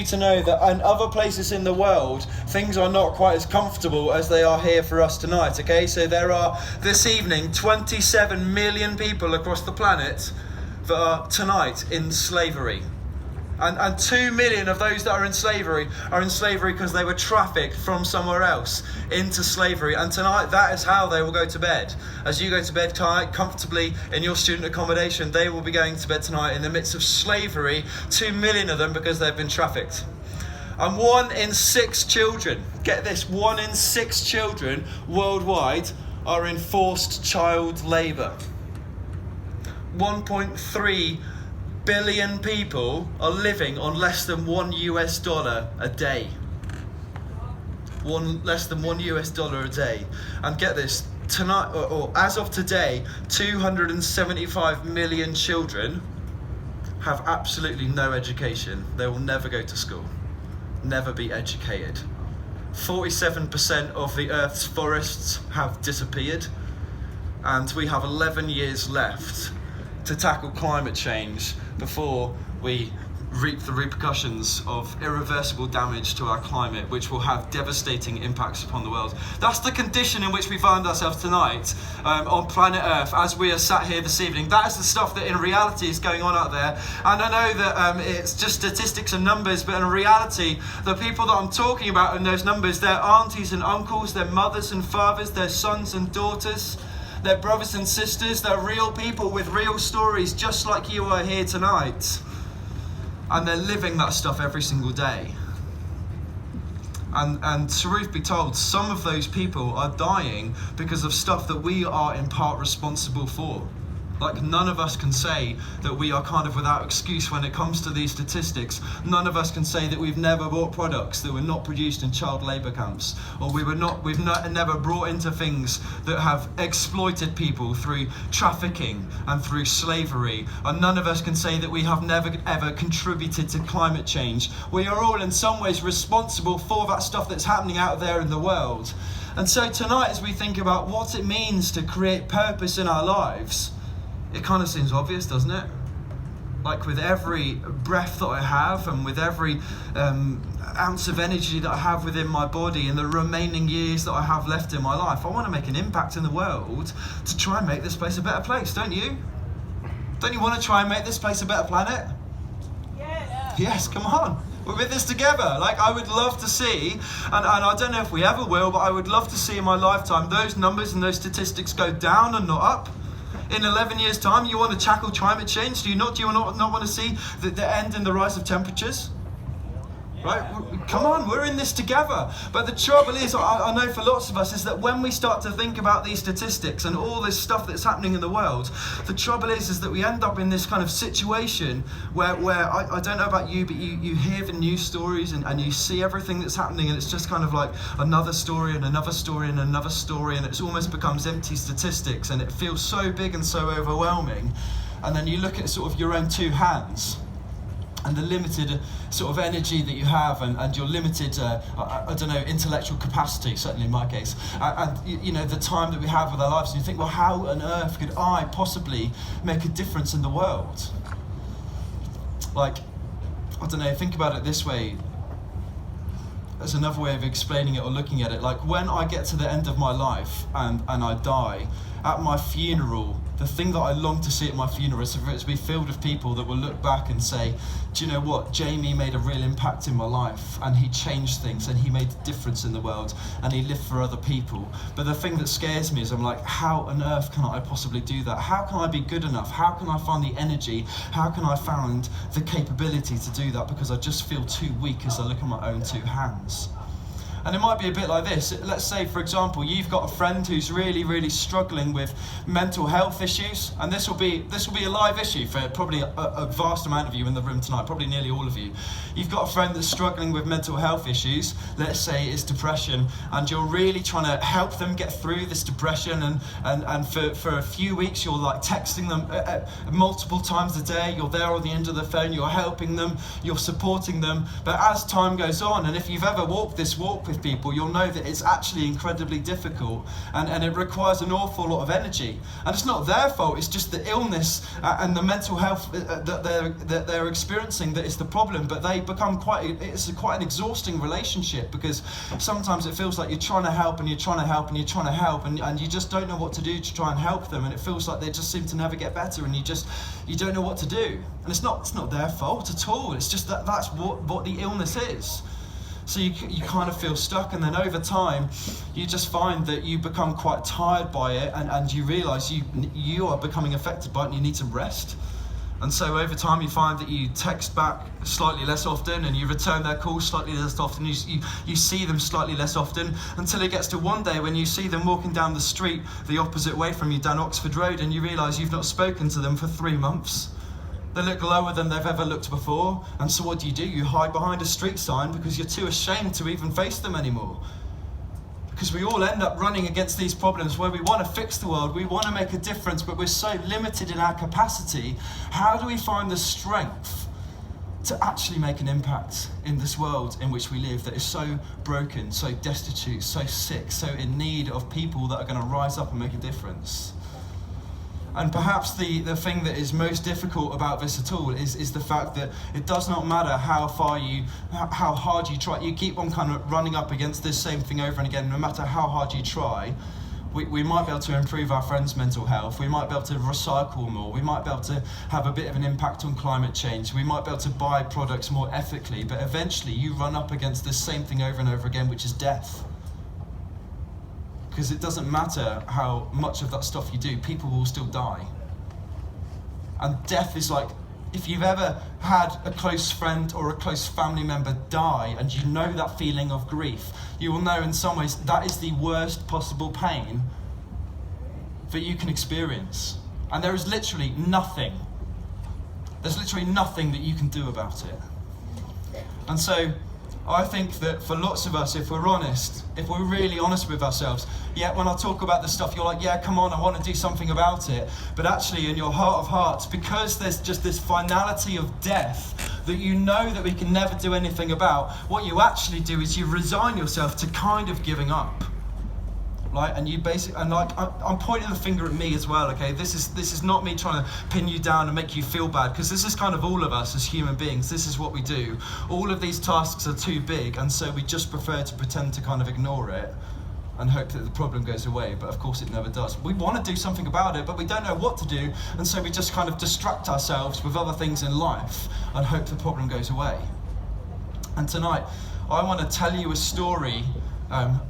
you to know that in other places in the world, things are not quite as comfortable as they are here for us tonight, okay? So there are, this evening, 27 million people across the planet that are tonight in slavery. And 2 million of those that are in slavery because they were trafficked from somewhere else into slavery. And tonight, that is how they will go to bed. As you go to bed tonight, comfortably in your student accommodation, they will be going to bed tonight in the midst of slavery, 2 million of them because they've been trafficked. And 1 in 6 children, get this, 1 in 6 children worldwide are in forced child labour. 1.3 billion people are living on less than $1 a day. Less than $1 a day. And get this, tonight, or as of today, 275 million children have absolutely no education. They will never go to school, never be educated. 47% of the Earth's forests have disappeared, and we have 11 years left to tackle climate change before we reap the repercussions of irreversible damage to our climate, which will have devastating impacts upon the world. That's the condition in which we find ourselves tonight on planet Earth as we are sat here this evening. That is the stuff that in reality is going on out there. And I know that it's just statistics and numbers, but in reality, the people that I'm talking about in those numbers, they're aunties and uncles, they're mothers and fathers, they're sons and daughters, they're brothers and sisters, they're real people with real stories, just like you are here tonight. And they're living that stuff every single day. And truth be told, some of those people are dying because of stuff that we are in part responsible for. Like, none of us can say that we are kind of without excuse when it comes to these statistics. None of us can say that we've never bought products that were not produced in child labour camps, or we've never brought into things that have exploited people through trafficking and through slavery. And none of us can say that we have never ever contributed to climate change. We are all in some ways responsible for that stuff that's happening out there in the world. And so tonight, as we think about what it means to create purpose in our lives, it kind of seems obvious, doesn't it? Like, with every breath that I have and with every ounce of energy that I have within my body and the remaining years that I have left in my life, I want to make an impact in the world to try and make this place a better place, don't you? Don't you want to try and make this place a better planet? Yes. Yes, come on. We're in this together. Like, I would love to see, and I don't know if we ever will, but I would love to see in my lifetime those numbers and those statistics go down and not up. In 11 years' time, you want to tackle climate change? Do you not want to see the end in the rise of temperatures? Right? Come on, we're in this together. But the trouble is, I know for lots of us, is that when we start to think about these statistics and all this stuff that's happening in the world, the trouble is that we end up in this kind of situation where I don't know about you, but you hear the news stories and you see everything that's happening, and it's just kind of like another story and another story and another story, and it almost becomes empty statistics, and it feels so big and so overwhelming. And then you look at sort of your own two hands and the limited sort of energy that you have, and your limited, intellectual capacity, certainly in my case, and you know, the time that we have with our lives, and you think, well, how on earth could I possibly make a difference in the world? Like, I don't know, think about it this way, as another way of explaining it or looking at it. Like, when I get to the end of my life and I die, at my funeral, the thing that I long to see at my funeral is for it to be filled with people that will look back and say, do you know what, Jaime made a real impact in my life, and he changed things, and he made a difference in the world, and he lived for other people. But the thing that scares me is I'm like, how on earth can I possibly do that? How can I be good enough? How can I find the energy? How can I find the capability to do that? Because I just feel too weak as I look at my own two hands. And it might be a bit like this. Let's say, for example, you've got a friend who's really, really struggling with mental health issues, and this will be a live issue for probably a vast amount of you in the room tonight, probably nearly all of you. You've got a friend that's struggling with mental health issues. Let's say it's depression, and you're really trying to help them get through this depression, and for a few weeks you're like texting them multiple times a day. You're there on the end of the phone. You're helping them. You're supporting them. But as time goes on, and if you've ever walked this walk with with people, you'll know that it's actually incredibly difficult, and it requires an awful lot of energy. And it's not their fault, it's just the illness and the mental health that they're experiencing that is the problem. But they become quite an exhausting relationship, because sometimes it feels like you're trying to help and you're trying to help and you're trying to help, and you just don't know what to do to try and help them, and it feels like they just seem to never get better, and you don't know what to do. And it's not their fault at all, it's just that's what the illness is. So you kind of feel stuck, and then over time you just find that you become quite tired by it, and you realise you are becoming affected by it and you need some rest. And so over time you find that you text back slightly less often, and you return their calls slightly less often, you see them slightly less often, until it gets to one day when you see them walking down the street the opposite way from you, down Oxford Road, and you realise you've not spoken to them for 3 months. They look lower than they've ever looked before, and so what do? You hide behind a street sign because you're too ashamed to even face them anymore. Because we all end up running against these problems where we want to fix the world, we want to make a difference, but we're so limited in our capacity. How do we find the strength to actually make an impact in this world in which we live, that is so broken, so destitute, so sick, so in need of people that are going to rise up and make a difference? And perhaps the thing that is most difficult about this at all is the fact that it does not matter how hard you try. You keep on kind of running up against this same thing over and again. No matter how hard you try, we might be able to improve our friends' mental health. We might be able to recycle more. We might be able to have a bit of an impact on climate change. We might be able to buy products more ethically. But eventually you run up against this same thing over and over again, which is death. Because it doesn't matter how much of that stuff you do, people will still die. And death is like, if you've ever had a close friend or a close family member die, and you know that feeling of grief, you will know in some ways that is the worst possible pain that you can experience. And there is literally nothing. There's literally nothing that you can do about it. And so I think that for lots of us, if we're honest, if we're really honest with ourselves, yeah, when I talk about this stuff, you're like, yeah, come on, I want to do something about it. But actually, in your heart of hearts, because there's just this finality of death that you know that we can never do anything about, what you actually do is you resign yourself to kind of giving up. Right, and you basically, and like, I'm pointing the finger at me as well, okay? This is not me trying to pin you down and make you feel bad, because this is kind of all of us as human beings. This is what we do. All of these tasks are too big, and so we just prefer to pretend to kind of ignore it and hope that the problem goes away, but of course it never does. We want to do something about it, but we don't know what to do, and so we just kind of distract ourselves with other things in life and hope the problem goes away. And tonight, I want to tell you a story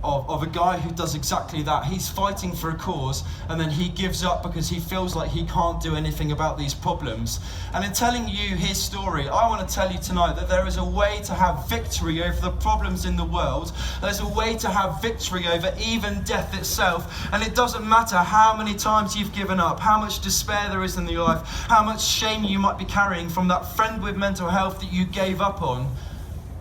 of a guy who does exactly that. He's fighting for a cause, and then he gives up because he feels like he can't do anything about these problems. And in telling you his story, I want to tell you tonight that there is a way to have victory over the problems in the world. There's a way to have victory over even death itself. And it doesn't matter how many times you've given up, how much despair there is in your life, how much shame you might be carrying from that friend with mental health that you gave up on.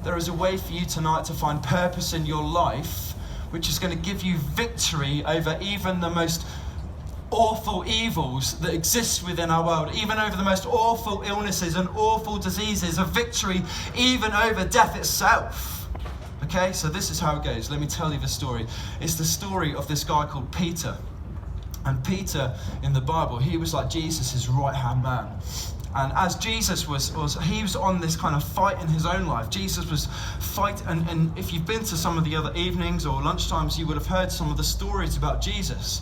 There is a way for you tonight to find purpose in your life, which is going to give you victory over even the most awful evils that exist within our world, even over the most awful illnesses and awful diseases, a victory even over death itself. Okay, so this is how it goes. Let me tell you the story. It's the story of this guy called Peter. And Peter, in the Bible, he was like Jesus' right-hand man. And as Jesus he was on this kind of fight in his own life. Jesus was fighting, and if you've been to some of the other evenings or lunchtimes, you would have heard some of the stories about Jesus.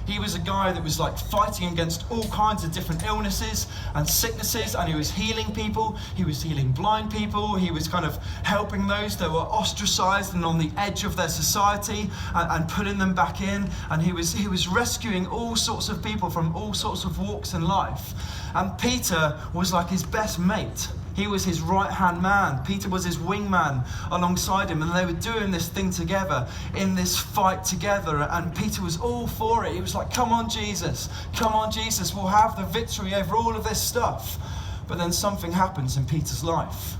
He was a guy that was like fighting against all kinds of different illnesses and sicknesses, and he was healing people. He was healing blind people. He was kind of helping those that were ostracized and on the edge of their society, and putting them back in. And he was rescuing all sorts of people from all sorts of walks in life. And Peter was like his best mate. He was his right-hand man. Peter was his wingman alongside him, and they were doing this thing together, in this fight together, and Peter was all for it. He was like, come on, Jesus, we'll have the victory over all of this stuff. But then something happens in Peter's life,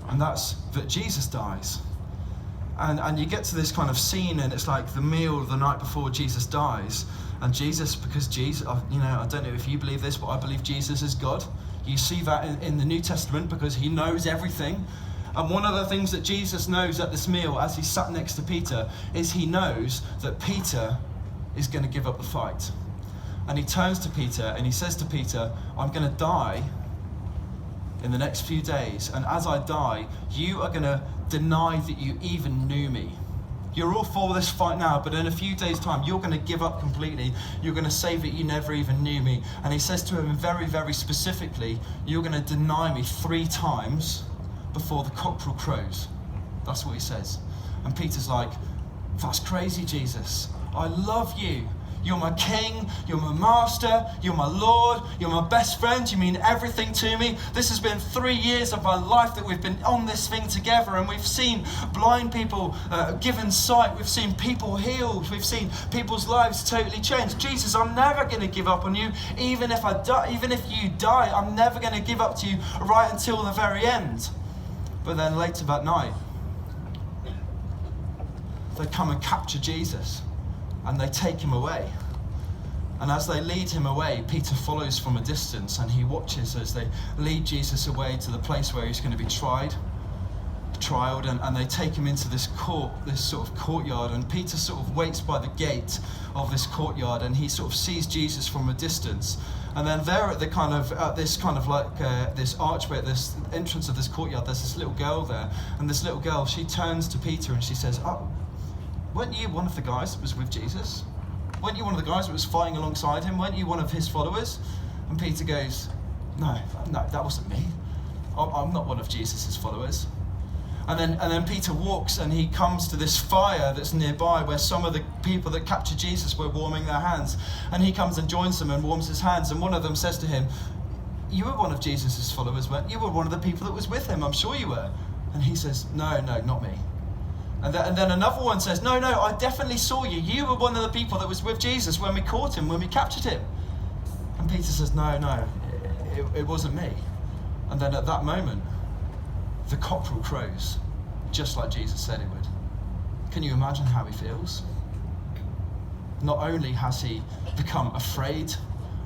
and that's that Jesus dies. And you get to this kind of scene, and it's like the meal the night before Jesus dies, and Jesus, because Jesus, I don't know if you believe this, but I believe Jesus is God. You see that in the New Testament, because he knows everything. And one of the things that Jesus knows at this meal as he sat next to Peter is he knows that Peter is going to give up the fight. And he turns to Peter and he says to Peter, I'm going to die in the next few days. And as I die, you are going to deny that you even knew me. You're all for this fight now, but in a few days' time, you're going to give up completely. You're going to say that you never even knew me. And he says to him very, very specifically, you're going to deny me 3 times before the cockerel crows. That's what he says. And Peter's like, that's crazy, Jesus. I love you. You're my king, you're my master, you're my Lord, you're my best friend, you mean everything to me. This has been 3 years of my life that we've been on this thing together, and we've seen blind people given sight, we've seen people healed, we've seen people's lives totally changed. Jesus, I'm never going to give up on you, even if I die, even if you die, I'm never going to give up to you right until the very end. But then later that night, they come and capture Jesus. And they take him away. And as they lead him away, Peter follows from a distance and he watches as they lead Jesus away to the place where he's going to be trialed, and they take him into this court, this sort of courtyard, and Peter sort of waits by the gate of this courtyard and he sort of sees Jesus from a distance. And then there at this archway, at this entrance of this courtyard, there's this little girl there, and this little girl, she turns to Peter and she says, "Oh, weren't you one of the guys that was with Jesus? Weren't you one of the guys that was fighting alongside him? Weren't you one of his followers?" And Peter goes, no, that wasn't me. I'm not one of Jesus's followers. And then Peter walks and he comes to this fire that's nearby where some of the people that captured Jesus were warming their hands. And he comes and joins them and warms his hands. And one of them says to him, "You were one of Jesus's followers, weren't you? You were one of the people that was with him. I'm sure you were." And he says, no, not me. And then another one says, no, I definitely saw you. You were one of the people that was with Jesus when we caught him, when we captured him. And Peter says, no, it wasn't me. And then at that moment, the cockerel crows, just like Jesus said it would. Can you imagine how he feels? Not only has he become afraid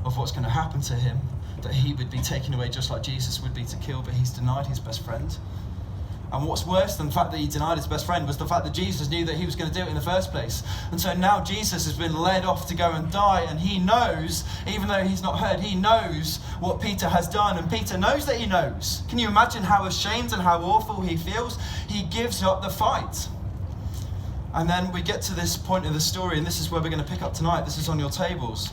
of what's going to happen to him, that he would be taken away just like Jesus would be to kill, but he's denied his best friend. And what's worse than the fact that he denied his best friend was the fact that Jesus knew that he was going to do it in the first place. And so now Jesus has been led off to go and die, and he knows, even though he's not heard, he knows what Peter has done, and Peter knows that he knows. Can you imagine how ashamed and how awful he feels? He gives up the fight. And then we get to this point in the story, and this is where we're going to pick up tonight. This is on your tables.